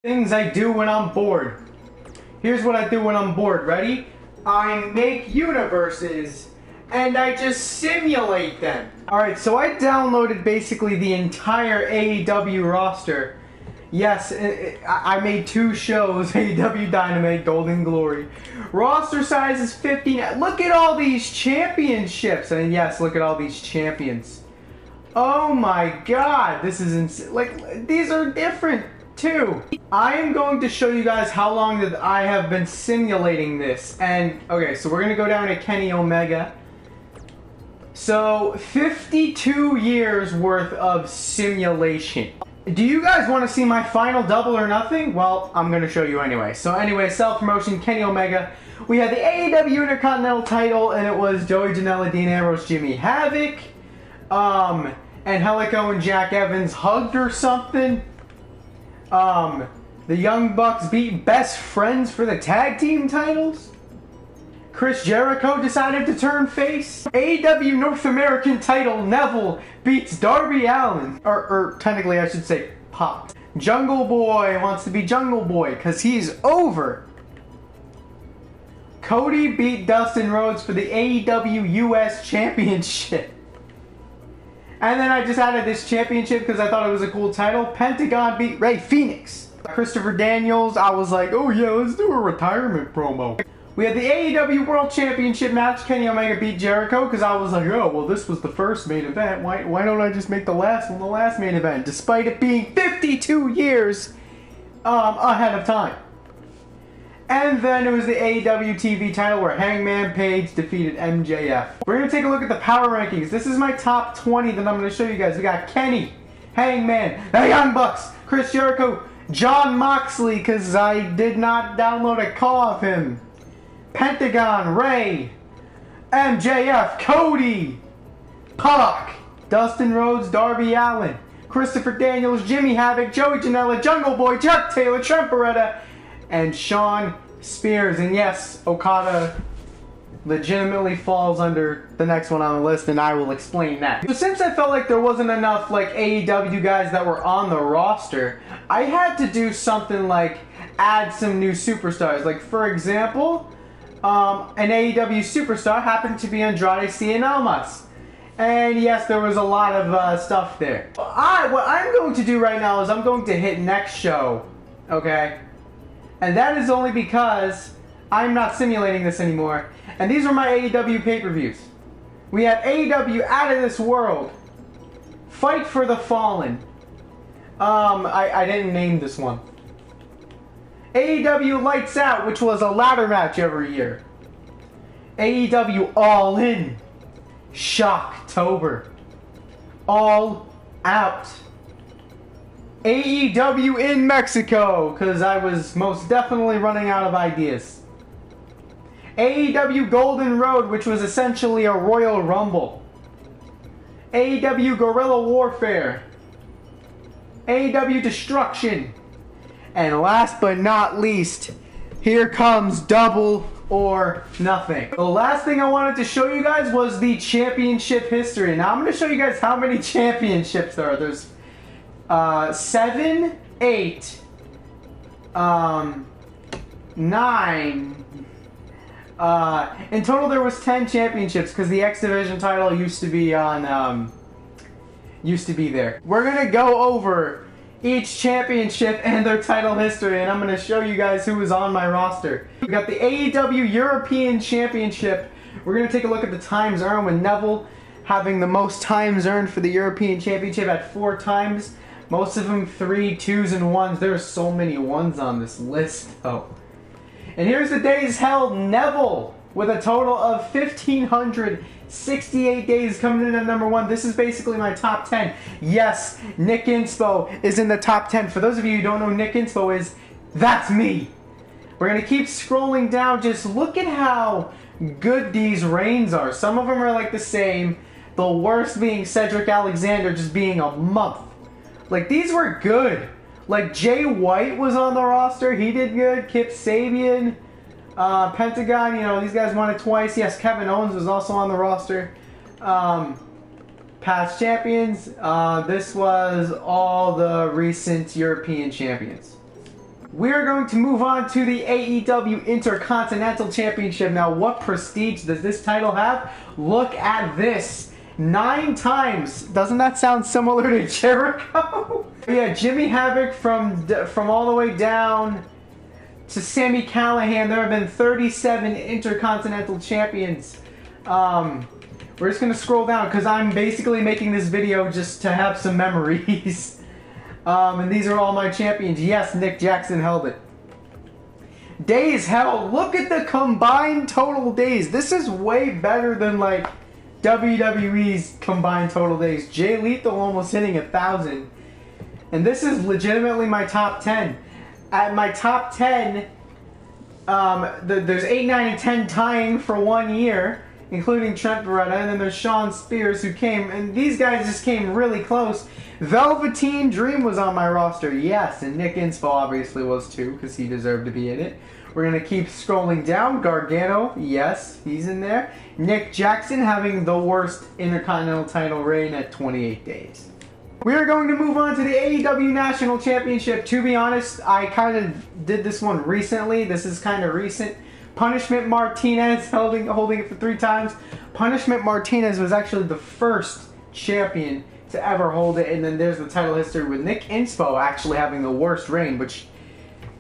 Things I do when I'm bored. Here's what I do when I'm bored. Ready? I make universes and I just simulate them. Alright, so I downloaded basically the entire AEW roster. Yes, I made 2 shows, AEW Dynamite, Golden Glory. Roster size is 15. Look at all these championships. And yes, look at all these champions. Oh my god, this is insane. Like, these are different too. I am going to show you guys how long that I have been simulating this. And, okay, so we're going to go down to Kenny Omega. So, 52 years worth of simulation. Do you guys want to see my final double or nothing? Well, I'm going to show you anyway. So anyway, self-promotion, Kenny Omega. We had the AEW Intercontinental title, and it was Joey Janela, Dean Ambrose, Jimmy Havoc. And Helico and Jack Evans hugged or something. The Young Bucks beat Best Friends for the tag team titles. Chris Jericho decided to turn face. AEW North American title, Neville beats Darby Allin. Or technically I should say Pop. Jungle Boy wants to be Jungle Boy because he's over. Cody beat Dustin Rhodes for the AEW US Championship. And then I just added this championship because I thought it was a cool title. Pentagon beat Ray Phoenix. Christopher Daniels, I was like, oh yeah, let's do a retirement promo. We had the AEW World Championship match. Kenny Omega beat Jericho because I was like, oh, well, this was the first main event. Why don't I just make the last one the last main event? Despite it being 52 years ahead of time. And then it was the AEW TV title where Hangman Page defeated MJF. We're going to take a look at the power rankings. This is my top 20 that I'm going to show you guys. We got Kenny, Hangman, the Young Bucks, Chris Jericho, John Moxley, because I did not download a call of him. Pentagon, Ray, MJF, Cody, Pac, Dustin Rhodes, Darby Allin, Christopher Daniels, Jimmy Havoc, Joey Janela, Jungle Boy, Chuck Taylor, Trent Beretta, and Shawn Spears. And yes, Okada legitimately falls under the next one on the list, and I will explain that. So since I felt like there wasn't enough like AEW guys that were on the roster, I had to do something like add some new superstars. Like for example, an AEW superstar happened to be Andrade Cien Almas. And yes, there was a lot of stuff there. What I'm going to do right now is I'm going to hit next show, okay? And that is only because I'm not simulating this anymore. And these are my AEW pay-per-views. We have AEW Out of This World, Fight for the Fallen. I didn't name this one. AEW Lights Out, which was a ladder match every year. AEW All In, Shocktober. All Out. AEW in Mexico, because I was most definitely running out of ideas. AEW Golden Road, which was essentially a Royal Rumble. AEW Guerrilla Warfare. AEW Destruction. And last but not least, here comes Double or Nothing. The last thing I wanted to show you guys was the championship history. Now I'm going to show you guys how many championships there are. There's 7, 8, 9. In total there was 10 championships because the X Division title used to be on, used to be there. We're going to go over each championship and their title history, and I'm going to show you guys who was on my roster. We got the AEW European Championship. We're going to take a look at the times earned, with Neville having the most times earned for the European Championship at 4 times. Most of them 3, 2s, and 1s. There's so many 1s on this list, though. And here's the days held. Neville with a total of 1,568 days, coming in at number 1. This is basically my top 10. Yes, Nick Inspo is in the top 10. For those of you who don't know who Nick Inspo is, that's me. We're going to keep scrolling down. Just look at how good these reigns are. Some of them are like the same. The worst being Cedric Alexander just being a month. Like, these were good. Like, Jay White was on the roster. He did good. Kip Sabian. Pentagon, you know, these guys won it twice. Yes, Kevin Owens was also on the roster. Past champions. This was all the recent European champions. We're going to move on to the AEW Intercontinental Championship. Now, what prestige does this title have? Look at this. 9 times. Doesn't that sound similar to Jericho? Yeah, Jimmy Havoc from all the way down to Sami Callihan. There have been 37 Intercontinental Champions. We're just going to scroll down because I'm basically making this video just to have some memories. And these are all my champions. Yes, Nick Jackson held it. Days held. Look at the combined total days. This is way better than like WWE's combined total days. Jay Lethal almost hitting 1,000. And this is legitimately my top 10. At my top 10, there's 8, 9, and 10 tying for 1 year, including Trent Beretta, and then there's Shawn Spears who came, and these guys just came really close. Velveteen Dream was on my roster, yes, and Nick Inspo obviously was too, because he deserved to be in it. We're going to keep scrolling down. Gargano, yes, he's in there. Nick Jackson having the worst Intercontinental title reign at 28 days. We are going to move on to the AEW National Championship. To be honest, I kind of did this one recently. This is kind of recent. Punishment Martinez holding it for 3 times. Punishment Martinez was actually the first champion to ever hold it, and then there's the title history with Nick Inspo actually having the worst reign, which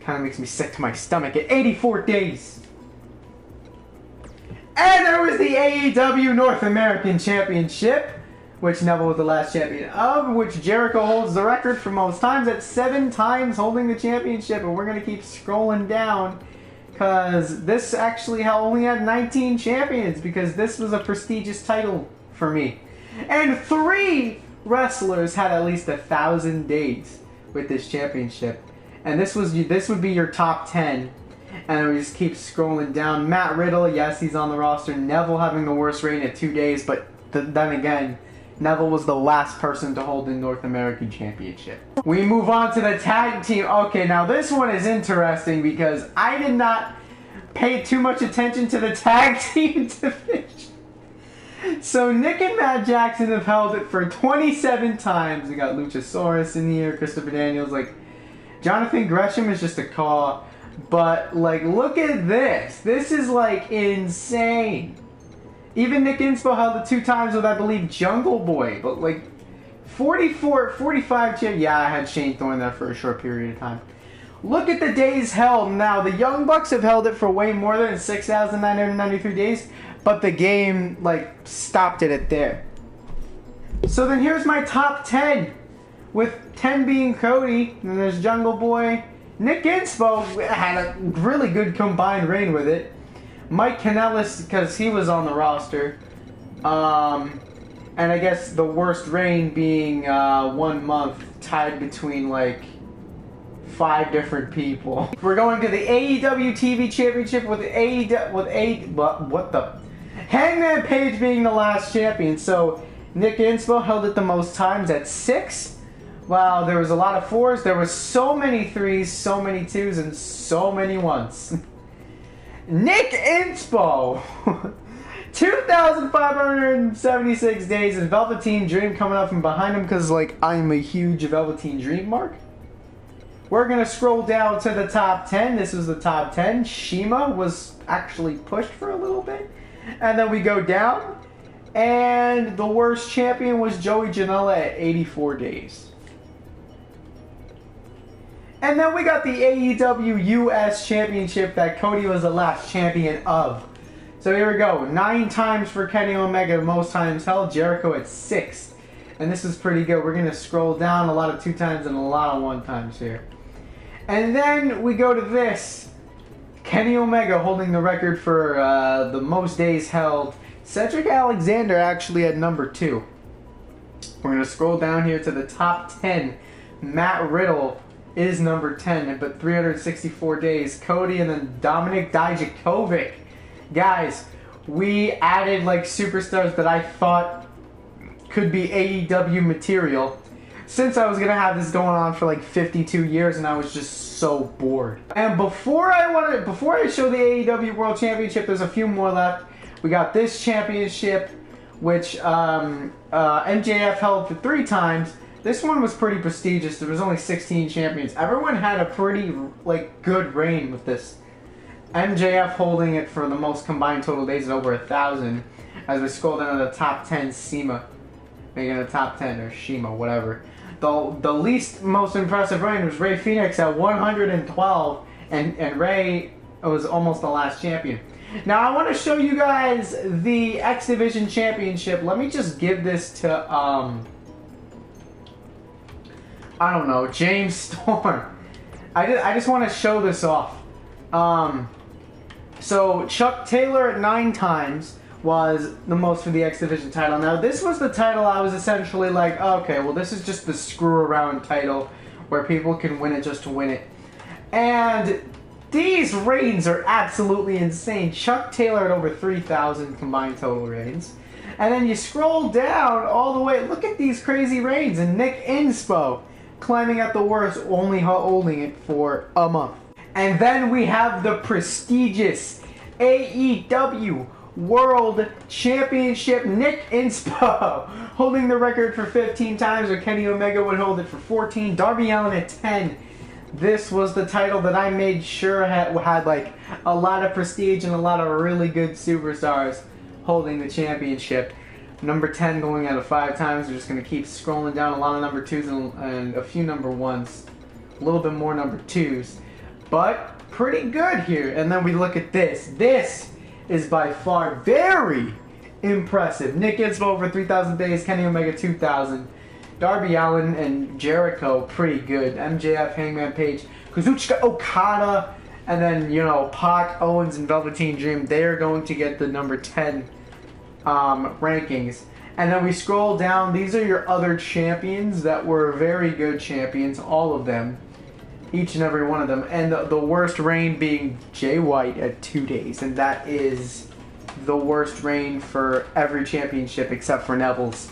kind of makes me sick to my stomach at 84 days. And there was the AEW North American Championship, which Neville was the last champion of, which Jericho holds the record for most times at 7 times holding the championship, and we're going to keep scrolling down because this actually only had 19 champions because this was a prestigious title for me. And 3 wrestlers had at least 1,000 days with this championship, and this would be your top 10. And we just keep scrolling down. Matt Riddle, yes, he's on the roster. Neville having the worst reign at 2 days, but then again, Neville was the last person to hold the North American Championship. We move on to the tag team. Okay, now this one is interesting because I did not pay too much attention to the tag team division. So Nick and Matt Jackson have held it for 27 times. We got Luchasaurus in here, Christopher Daniels, like Jonathan Gresham is just a call. But like, look at this. This is like insane. Even Nick Inspo held it 2 times with, I believe, Jungle Boy. But like 45 champ. Yeah, I had Shane Thorne there for a short period of time. Look at the days held. Now, the Young Bucks have held it for way more than 6,993 days. But the game, like, stopped it at there. So then here's my top 10. With 10 being Cody. And then there's Jungle Boy. Nick Inspo had a really good combined reign with it. Mike Kanellis, because he was on the roster. And I guess the worst reign being 1 month tied between like 5 different people. We're going to the AEW TV Championship with Hangman Page being the last champion. So Nick Inspo held it the most times at 6. Wow, there was a lot of 4s. There was so many 3s, so many 2s, and so many 1s. Nick Inspo! 2,576 days, and Velveteen Dream coming up from behind him because, like, I'm a huge Velveteen Dream mark. We're going to scroll down to the top 10. This is the top 10. Shima was actually pushed for a little bit. And then we go down, and the worst champion was Joey Janela at 84 days. And then we got the AEW US Championship that Cody was the last champion of. So here we go. 9 times for Kenny Omega, most times held. Jericho at 6. And this is pretty good. We're going to scroll down, a lot of 2 times and a lot of 1 times here. And then we go to this. Kenny Omega holding the record for the most days held. Cedric Alexander actually at number 2. We're going to scroll down here to the top 10. Matt Riddle is number 10, but 364 days. Cody and then Dominic Dijakovic. Guys, we added like superstars that I thought could be AEW material. Since I was going to have this going on for like 52 years and I was just so bored. And before I show the AEW World Championship, there's a few more left. We got this championship, which MJF held for 3 times. This one was pretty prestigious. There was only 16 champions. Everyone had a pretty like good reign with this. MJF holding it for the most combined total days at over 1,000. As we scroll down to the top 10, SEMA making a top 10, or Shima, whatever. The least most impressive reign was Rey Fenix at 112, and Rey was almost the last champion. Now I want to show you guys the X Division Championship. Let me just give this to I don't know, James Storm. I just want to show this off. So Chuck Taylor at 9 times was the most for the X Division title. Now this was the title I was essentially like, okay, well this is just the screw around title where people can win it just to win it. And these reigns are absolutely insane. Chuck Taylor at over 3,000 combined total reigns. And then you scroll down all the way, look at these crazy reigns, and Nick Inspo climbing at the worst, only holding it for a month. And then we have the prestigious AEW World Championship, Nick Inspo holding the record for 15 times, or Kenny Omega would hold it for 14, Darby Allin at 10. This was the title that I made sure had like a lot of prestige and a lot of really good superstars holding the championship. Number 10 going out of 5 times. We're just going to keep scrolling down. A lot of number 2s and a few number 1s. A little bit more number 2s. But pretty good here. And then we look at this. This is by far very impressive. Nick Inspo over 3,000 days. Kenny Omega 2,000. Darby Allin and Jericho pretty good. MJF, Hangman Page, Kazuchika Okada, and then, you know, Pac, Owens, and Velveteen Dream. They are going to get the number 10 rankings. And then we scroll down. These are your other champions that were very good champions, all of them, each and every one of them. And the worst reign being Jay White at 2 days, and that is the worst reign for every championship except for Neville's,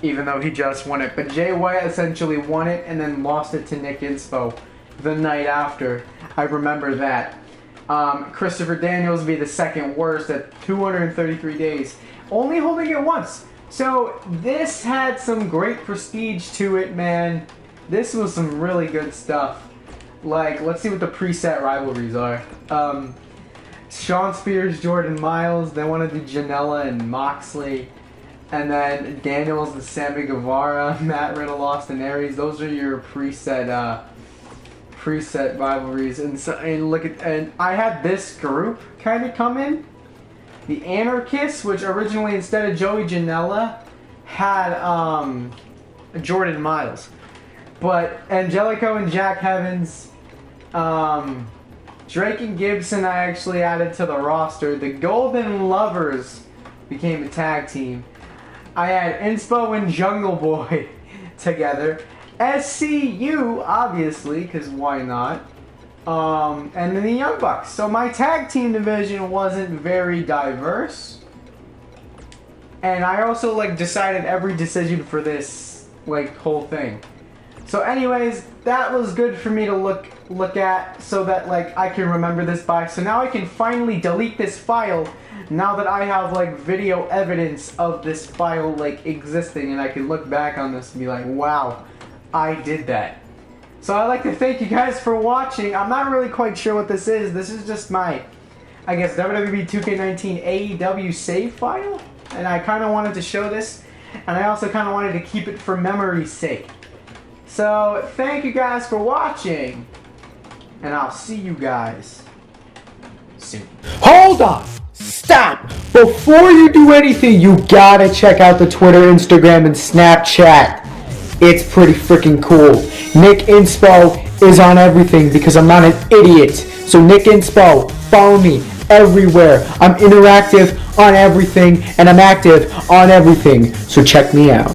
even though he just won it. But Jay White essentially won it and then lost it to Nick Inspo the night after. I remember that. Christopher Daniels would be the second worst at 233 days, only holding it once. So this had some great prestige to it, man. This was some really good stuff. Like, let's see what the preset rivalries are. Shawn Spears, Jordan Miles. They want to do Janela and Moxley. And then Daniels and Sammy Guevara, Matt Riddle, Austin Aries. Those are your preset rivalries. And look at, and I had this group kind of come in. The Anarchists, which originally instead of Joey Janela had Jordan Miles, but Angelico and Jack Evans, Drake and Gibson I actually added to the roster. The Golden Lovers became a tag team. I had Inspo and Jungle Boy together. SCU, obviously, because why not? And then the Young Bucks. So my tag team division wasn't very diverse. And I also like decided every decision for this like whole thing. So anyways, that was good for me to look at so that like I can remember this by. So now I can finally delete this file now that I have like video evidence of this file like existing, and I can look back on this and be like, wow, I did that. So I'd like to thank you guys for watching. I'm not really quite sure what this is. This is just my, I guess, WWE 2K19 AEW save file. And I kind of wanted to show this. And I also kind of wanted to keep it for memory's sake. So thank you guys for watching. And I'll see you guys soon. Hold on! Stop! Before you do anything, you gotta check out the Twitter, Instagram, and Snapchat. It's pretty freaking cool. Nick Inspo is on everything because I'm not an idiot. So Nick Inspo, follow me everywhere. I'm interactive on everything and I'm active on everything. So check me out.